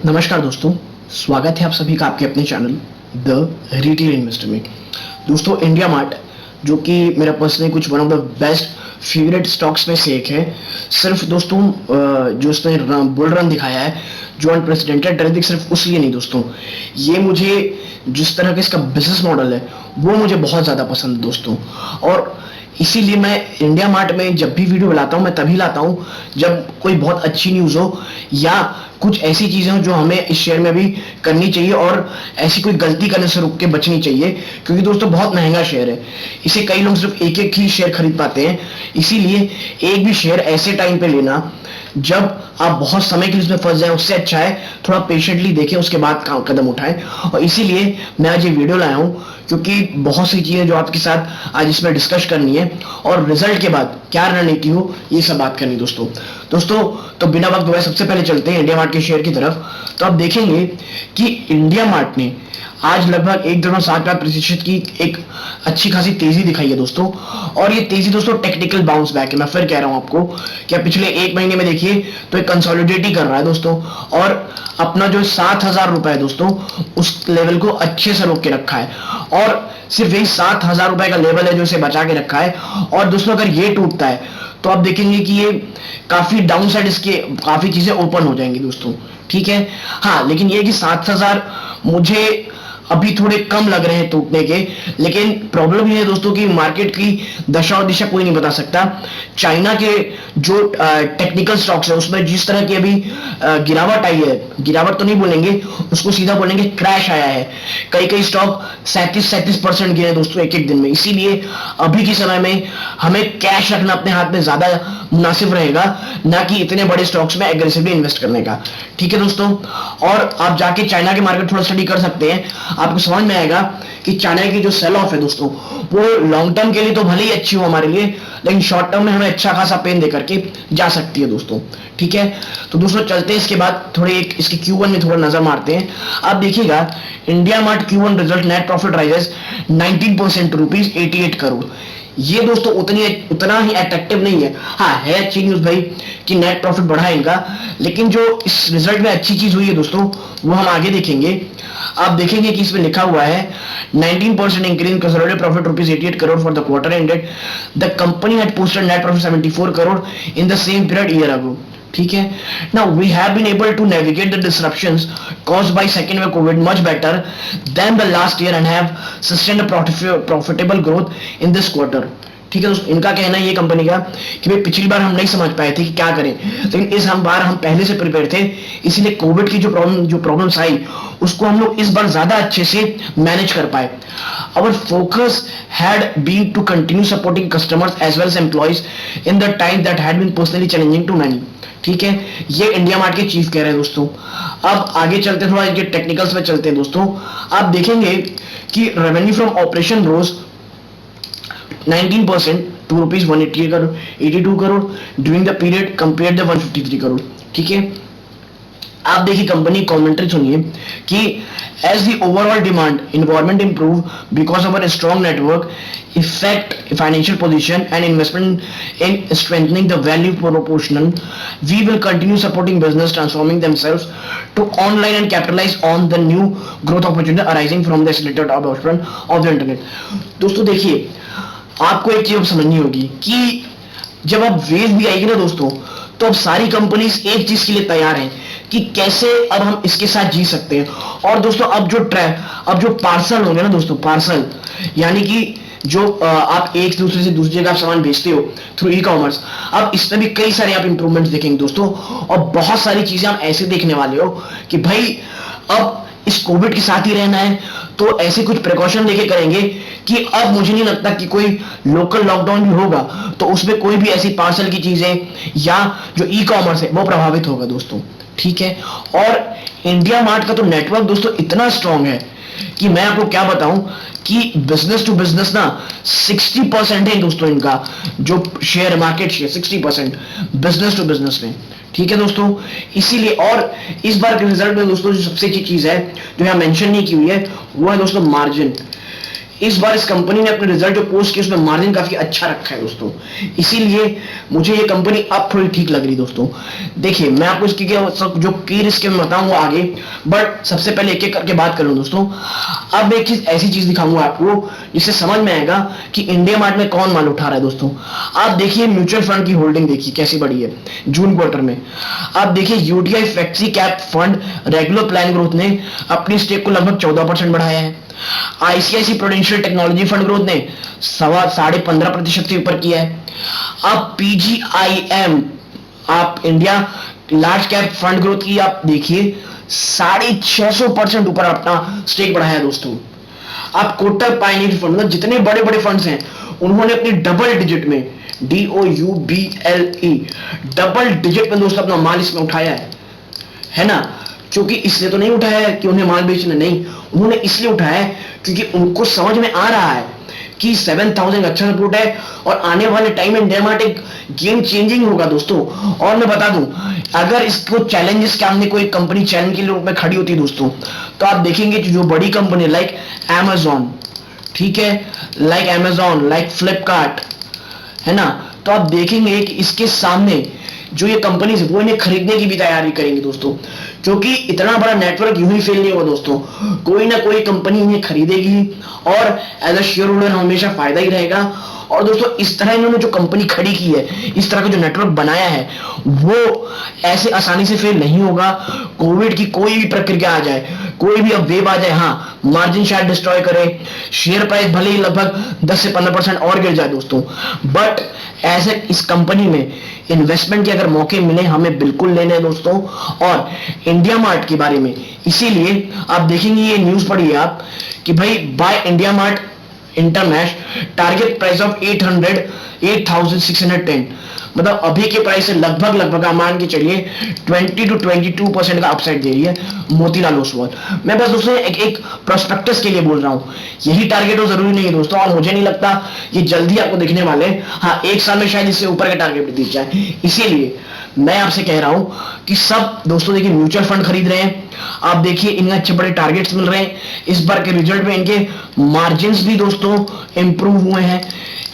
नमस्कार दोस्तों, स्वागत है आप सभी का आपके अपने चैनल द रिटेल इन्वेस्टर में। दोस्तों, इंडिया मार्ट जो कि मेरा पर्सनली कुछ one of the best favourite stocks में से एक है। सिर्फ दोस्तों जो उसने बुल रन दिखाया है, जो अनप्रेसिडेंटेड रन, सिर्फ उसलिए नहीं दोस्तों, ये मुझे जिस तरह का इसका बिजनेस मॉडल है वो मुझे बहुत ज़्यादा पसंद है दोस्तों। और इसीलिए मैं इंडिया मार्ट में जब भी वीडियो लाता हूँ मैं तभी लाता हूँ जब कोई बहुत अच्छी न्यूज़ हो या कुछ ऐसी चीज़ें हो जो हमें इस शेयर में भी करनी चाहिए और ऐसी कोई गलती करने से रुक के बचनी चाहिए, क्योंकि दोस्तों बहुत महंगा शेयर है। इसे कई लोग सिर्फ एक एक ही शेयर खरीद पाते हैं। इसीलिए एक भी शेयर ऐसे टाइम पे लेना जब आप बहुत समय के लिए उसमें फंस जाए, उससे अच्छा है थोड़ा पेशेंटली देखें, उसके बाद कदम उठाएं। और इसीलिए मैं आज ये वीडियो लाया हूँ, क्योंकि बहुत सी चीज़ें जो आपके साथ आज इसमें डिस्कस करनी है और रिजल्ट के बाद क्या रणनीति हो ये सब बात करनी दोस्तों। तो बिना वक्त गवाए सबसे पहले चलते हैं इंडिया मार्ट के शेयर की तरफ। तो आप देखेंगे कि इंडिया मार्ट ने आज लगभग 1.75% की एक अच्छी खासी तेजी दिखाई है दोस्तों। और ये तेजी दोस्तों टेक्निकल बाउंस बैक है। मैं फिर कह रहा हूं आपको कि आप पिछले एक महीने में देखिए तो एक कंसोलिडेट ही कर रहा है दोस्तों, और अपना जो 7,000 रुपए है दोस्तों उस लेवल को अच्छे से रोक के रखा है। और सिर्फ यही 7,000 रुपए का लेवल है जो इसे बचा के रखा है। और दोस्तों अगर ये टूटता है तो आप देखेंगे कि ये काफी डाउन साइड, इसके काफी चीजें ओपन हो जाएंगी दोस्तों। ठीक है, हाँ, लेकिन ये कि 7,000 मुझे अभी थोड़े कम लग रहे हैं टूटने के। लेकिन प्रॉब्लम ये है दोस्तों कि मार्केट की दशा और दिशा कोई नहीं बता सकता। चाइना के जो टेक्निकल स्टॉक्स है उसमें जिस तरह की अभी गिरावट आई है, गिरावट तो नहीं बोलेंगे, उसको सीधा बोलेंगे क्रैश आया है। कई स्टॉक 37% गिरे दोस्तों एक एक दिन में। इसीलिए अभी के समय में हमें कैश रखना अपने हाथ में ज्यादा मुनासिब रहेगा, ना कि इतने बड़े स्टॉक्स में एग्रेसिवली इन्वेस्ट करने का। ठीक है दोस्तों, और आप जाके चाइना के मार्केट थोड़ा स्टडी कर सकते हैं, आपको समझ में आएगा कि चाइना की जो सेल ऑफ है दोस्तों वो लॉन्ग टर्म के लिए तो भले ही अच्छी हो हमारे लिए, लेकिन शॉर्ट टर्म में हमें अच्छा खासा पेन दे करके जा सकती है दोस्तों। ठीक है, तो दोस्तों चलते हैं इसके बाद थोड़े एक इसके Q1 में थोड़ा नजर मारते हैं। आप देखिएगा India mart Q1 result net profit rises 19% rupees 88 crore. ये दोस्तों उतना ही अट्रैक्टिव नहीं है। हाँ, है अच्छी न्यूज भाई कि नेट प्रॉफिट बढ़ा इनका, लेकिन जो इस रिजल्ट में अच्छी चीज हुई है दोस्तों वो हम आगे देखेंगे। आप देखेंगे कि इसमें लिखा हुआ है 19% increase in consolidated profit rupees 88 crore for the quarter ended. The company had posted net profit 74 crore in the same period year ago. ठीक है, now we have been able to navigate the disruptions caused by second wave COVID much better than the last year and have sustained a profitable growth in this quarter। ठीक है दोस्तों, इनका कहना है ये company का कि भाई पिछली बार हम नहीं समझ पाए थे कि क्या करें, लेकिन इस बार हम पहले से प्रिपेयर थे। इसीलिए कोविड की जो प्रॉब्लम्स आई उसको हम लोग इस बार ज्यादा अच्छे से मैनेज कर पाए। Our focus had been to continue supporting customers as well as employees in the time that had been personally challenging to many। ठीक है, ये इंडिया मार्ट के चीफ कह रहे हैं दोस्तों। अब आगे चलते हैं, थोड़ा इनके टेक्निकल्स में चलते हैं दोस्तों। आप देखेंगे कि revenue from operation rose 19% to rupees 182 crore during the period compare the 153 crore. ठीक है, आप देखिए कंपनी कमेंट्री सुनिए कि as the overall demand environment improve because of our strong network effect financial position and investment in strengthening the value proportional we will continue supporting business transforming themselves to online and capitalise on the new growth opportunity arising from the accelerated adoption of the internet. दोस्तों देखिए, आपको एक चीज समझनी होगी कि जब अब वेव भी आएगी ना दोस्तों, तो अब सारी कंपनीज एक चीज के लिए तैयार हैं कि कैसे अब हम इसके साथ जी सकते हैं। और दोस्तों अब जो पार्सल होंगे ना दोस्तों, पार्सल यानी कि जो आप एक दूसरे से दूसरी जगह सामान भेजते हो थ्रू ई कॉमर्स, अब इसमें भी कई सारे आप इंप्रूवमेंट्स देखेंगे दोस्तों। और बहुत सारी चीजें हम ऐसे देखने वाले हो कि भाई अब इस कोविड के साथ ही रहना है, तो ऐसे कुछ प्रिकॉशन लेके करेंगे कि अब मुझे नहीं लगता कि कोई लोकल लॉकडाउन भी होगा तो उसमें कोई भी ऐसी पार्सल की चीजें या जो ई कॉमर्स है वो प्रभावित होगा दोस्तों। ठीक है, और इंडिया मार्ट का तो नेटवर्क दोस्तों इतना स्ट्रांग है कि मैं आपको क्या बताऊं कि बिजनेस टू बिजनेस ना 60% है दोस्तों इनका जो share market share 60% business to business में। ठीक है दोस्तों, इसीलिए और इस बार के रिजल्ट में दोस्तों जो सबसे अच्छी चीज है जो यहाँ मेंशन नहीं की हुई है वो है दोस्तों मार्जिन। इस बार इस कंपनी ने अपने रिजल्ट जो पोस्ट किए उसमें मार्जिन काफी अच्छा रखा है दोस्तों, इसीलिए मुझे ये कंपनी अब थोड़ी ठीक लग रही दोस्तों। देखिए मैं आपको इसकी जो की रिस्क मैं बताऊंगा आगे, बट सबसे पहले एक एक करके बात कर लूं दोस्तों। अब एक चीज ऐसी चीज दिखाऊंगा आपको जिससे समझ में आएगा कि इंडिया मार्ट में कौन माल उठा रहा है दोस्तों। आप देखिए म्यूचुअल फंड की होल्डिंग देखिए कैसी बढ़ी है जून क्वार्टर में। आप देखिए UTI factory cap fund regular plan growth ने अपनी स्टेक को लगभग 14% बढ़ाया है। ICIC prudential technology fund growth ने 15.5% से ऊपर किया है। अब पीजीआईएम आप India large cap fund growth की आप देखिए 650% ऊपर अपना स्टेक बढ़ाया है दोस्तों। आप कोटक पायनियर फंड मतलब जितने बड़े बड़े फंड्स हैं उन्होंने अपनी डबल डिजिट में DOUBLE डबल डिजिट में दोस्तों अपना माल इसमें उठाया है ना। क्योंकि इसलिए तो नहीं उठाया है कि उन्हें माल बेचना, नहीं, उन्होंने इसलिए उठाया है क्योंकि उनको समझ में आ रहा है कि 7000 अच्छा सपोर्ट है और आने वाले टाइम में इंडिया मार्ट एक गेम चेंजिंग होगा दोस्तों। और मैं बता दूं अगर इसको चैलेंजेस के सामने कोई कंपनी चैलेंज के रूप में खड़ी होती है दोस्तों, तो आप देखेंगे कि जो बड़ी कंपनी लाइक Amazon, ठीक है, लाइक Amazon, लाइक फ्लिपकार्ट, है ना, तो आप देखेंगे कि इसके सामने जो ये कंपनी वो इन्हें खरीदने की भी तैयारी करेंगी दोस्तों। क्योंकि इतना बड़ा नेटवर्क यूं ही फेल नहीं होगा दोस्तों, कोई ना कोई कंपनी इन्हें खरीदेगी और एज अ शेयर होल्डर हमेशा फायदा ही रहेगा। और दोस्तों इस तरह इन्होंने जो कंपनी खड़ी की है, इस तरह का जो नेटवर्क बनाया है, वो ऐसे आसानी से फेल नहीं होगा। कोविड की कोई भी प्रक्रिया आ जाए, कोई भी अब वेव आ जाए, हाँ मार्जिन शायद डिस्ट्रॉय करे, शेयर प्राइस भले ही लगभग 10 से 15% और गिर जाए दोस्तों, बट ऐसे इस कंपनी में इन्वेस्टमेंट के अगर मौके मिले हमें बिल्कुल लेने हैं दोस्तों। और इंडिया मार्ट के बारे में इसीलिए आप देखेंगे ये न्यूज पढ़ी है आप कि भाई by India mart international target price of 8610, मतलब अभी के प्राइस से लगभग आप मान के चलिए 20 to 22% का अपसाइड दे रही है मोतीलाल ओसवाल। मैं बस दोस्तों एक प्रोस्पेक्टस के लिए बोल रहा हूं, यही टारगेट हो जरूरी नहीं है दोस्तों, और मुझे नहीं लगता ये जल्दी आपको दिखने वाले, हाँ एक साल में शायद इससे ऊपर के टारगेट दिख जाए। इसीलिए मैं आपसे कह रहा हूं कि सब दोस्तों देखिए म्यूचुअल फंड खरीद रहे हैं, आप देखिए इन्हें अच्छे बड़े टारगेट्स मिल रहे हैं, इस बार के रिजल्ट में इनके मार्जिन भी दोस्तों इंप्रूव हुए हैं,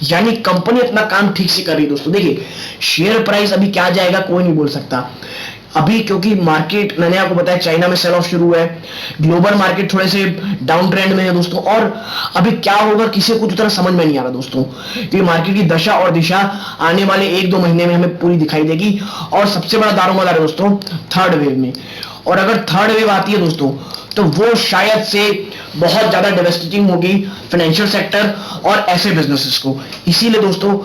यानी कंपनी अपना काम ठीक से कर रही है दोस्तों। देखिए शेयर प्राइस अभी क्या जाएगा कोई नहीं बोल सकता अभी, क्योंकि मार्केट मैंने आपको बताया चाइना में सेल ऑफ शुरू है, ग्लोबल मार्केट थोड़े से डाउन ट्रेंड में है दोस्तों, और अभी क्या होगा किसी को उतना समझ में नहीं आ रहा दोस्तों, क्योंकि मार्केट की दशा और दिशा आने वाले 1-2 महीने में हमें पूरी दिखाई देगी। और सबसे बड़ा दारोमदार है दोस्तों थर्ड वेव में, और अगर थर्ड वेव आती है दोस्तों तो वो शायद से बहुत ज्यादा डेवास्टेटिंग होगी फाइनेंशियल सेक्टर और ऐसे बिजनेसेस को। इसीलिए दोस्तों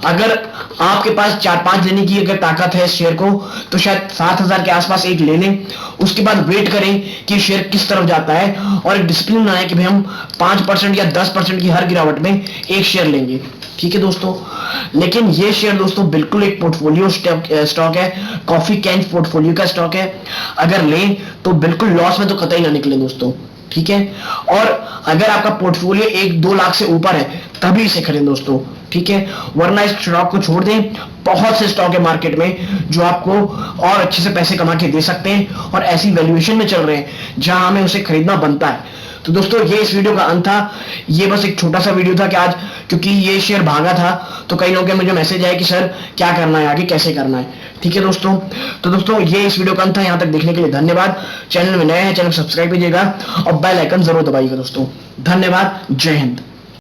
अगर आपके पास 4-5 लेने की अगर ताकत है शेयर को, तो शायद 7000 के आसपास एक ले लें, उसके बाद वेट करें कि शेयर किस तरफ जाता है, और एक डिसिप्लिन बनाए कि भाई हम 5% या 10% की हर गिरावट में एक शेयर लेंगे, ठीक है दोस्तों। लेकिन ये शेयर दोस्तों बिल्कुल एक पोर्टफोलियो स्टॉक है, कॉफी कैन पोर्टफोलियो का स्टॉक है, अगर लें तो बिल्कुल लॉस में तो कतई ना निकले दोस्तों, ठीक है। और अगर आपका पोर्टफोलियो 1-2 लाख से ऊपर है तभी इसे खरीदें दोस्तों, ठीक है, वरना इस स्टॉक को छोड़ दें। बहुत से स्टॉक है मार्केट में जो आपको और अच्छे से पैसे कमा के दे सकते हैं और ऐसी वैल्यूएशन में चल रहे हैं जहां हमें उसे खरीदना बनता है। तो दोस्तों ये इस वीडियो का अंत था, ये बस एक छोटा सा वीडियो था कि आज क्योंकि ये शेयर भागा था तो कई लोगों के मुझे मैसेज आया कि सर क्या करना है आगे, कैसे करना है, ठीक है दोस्तों। तो दोस्तों ये इस वीडियो का अंत था, यहां तक देखने के लिए धन्यवाद। चैनल में नए हैं चैनल सब्सक्राइब कीजिएगा और बेल आइकन जरूर दबाइएगा दोस्तों। धन्यवाद, जय हिंद।